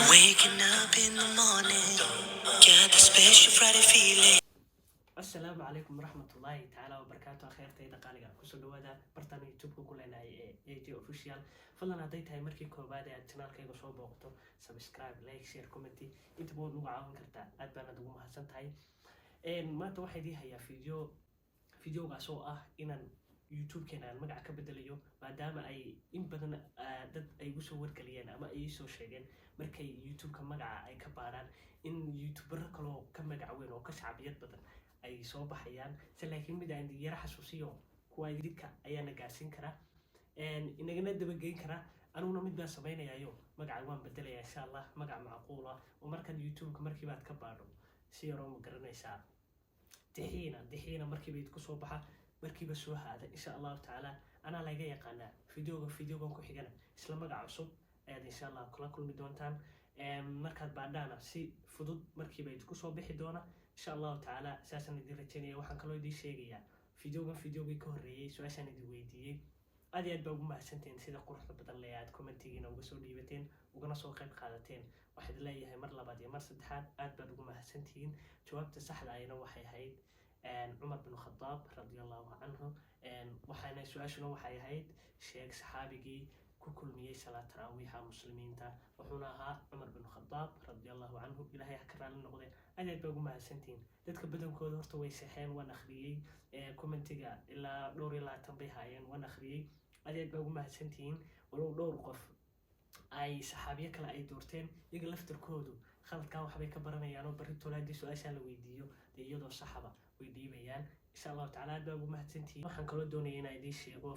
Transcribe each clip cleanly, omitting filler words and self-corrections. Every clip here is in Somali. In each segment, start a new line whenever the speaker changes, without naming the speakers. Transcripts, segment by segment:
Waking up in the morning, got the special Friday feeling.
السلام عليكم ورحمة الله تعالى وبركاته. خير تيدا قالقا كسو دوادا برتان يوتيوب كلنا AJ official فضلا هديت هاي مركي كوبادة channel كيغو سو بوقتو سبسكرايب لايك شير كومنتي انت بود نوغا عاون كرتا ادبانا دوغو مهسان تاي ما توحي دي هيا فيديو غاسو إنان يوتيوب كينا المقع كبدليو maadaama ay in badan dad ay ugu soo wargeliyeen ama ay soo sheegeen markay youtube-ka magaca ay ka baaraan in youtuber kaloo ka magac weyn oo ka shacbiyad badan ay soo baxayaan laakiin mid aan yara xasuusiyo kuwa idinka ayaana gaarsiin kara inagana dabageyn kara anuguna mid baan samaynayayo magaca waan bedelayaa insha allah magac macquul ah oo markan youtube-ka markii baad ka baadho si yaroo ma garanaysaa dixiina markiiba idinku soo baxa markiiba soo haada insha allahu tacaala anaa laga yaqaanaa fideogan ku xigana isla magac cusub ayaad insha allah kula kulmi doontaan markaad baadhaana si fudud markiiba idinku soo bixi doona insha allahu tacaala saasaan idin rajaynaya. Waxaan kaloo idiin sheegayaa fideogii ka horreeyey su-aashaan idin weydiiyey aad iyo aad baa ugu mahadsantihiin sida quruxda badan le aad commentigiina uga soo dhiibateen ugana soo qayb qaadateen. waxaad leeyahay mar labaad iyo mar saddexaad aad baad ugu mahadsantihiin. jawaabta saxda ayna waxay ahayd عمر بن الخطاب رضي الله عنه وحنا سؤالنا waxay ahayd sheeg saxaabigii ku kulmiyay salaad taraawiixa muslimiinta wuxuuna ahaa Umar bin Khattab radiyallahu anhu. ilaahay ka raali noqday aad baa ugu mahadsantiin. dadka badankooda horta way saxeen waan akhriyay commentiga ilaa dhowr iyo labaatan bay haayeen waan akhriyay aad baa ugu mahadsantiin. walow dhowr qof ay saxaabiye kale ay doorteen iyaga laftarkoodu khaladka waxbay ka baranayaan oo bari toolaadii su-aasha la weydiiyo iyadoo saxaba way dhiibayaan insha Allah taala aad baa ugu mahadsantihiin. waxaan kaloo doonayaa inaan idiin sheego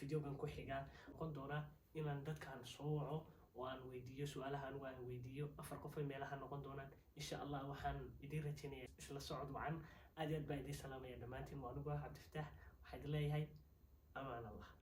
fideogan ku xiga noqon doona inaan dadkan soo waco oo aan weydiiyo su-aalahan waan weydiiyo 4 qof ay meelaha noqon doonaan insha Allah. waxaan idiin rajaynayaa isla socod wacan aad baa idiin salaamaya dhammaantiin. waa anigu Cabdi Fataax waxaan leeyahay amaan Allah.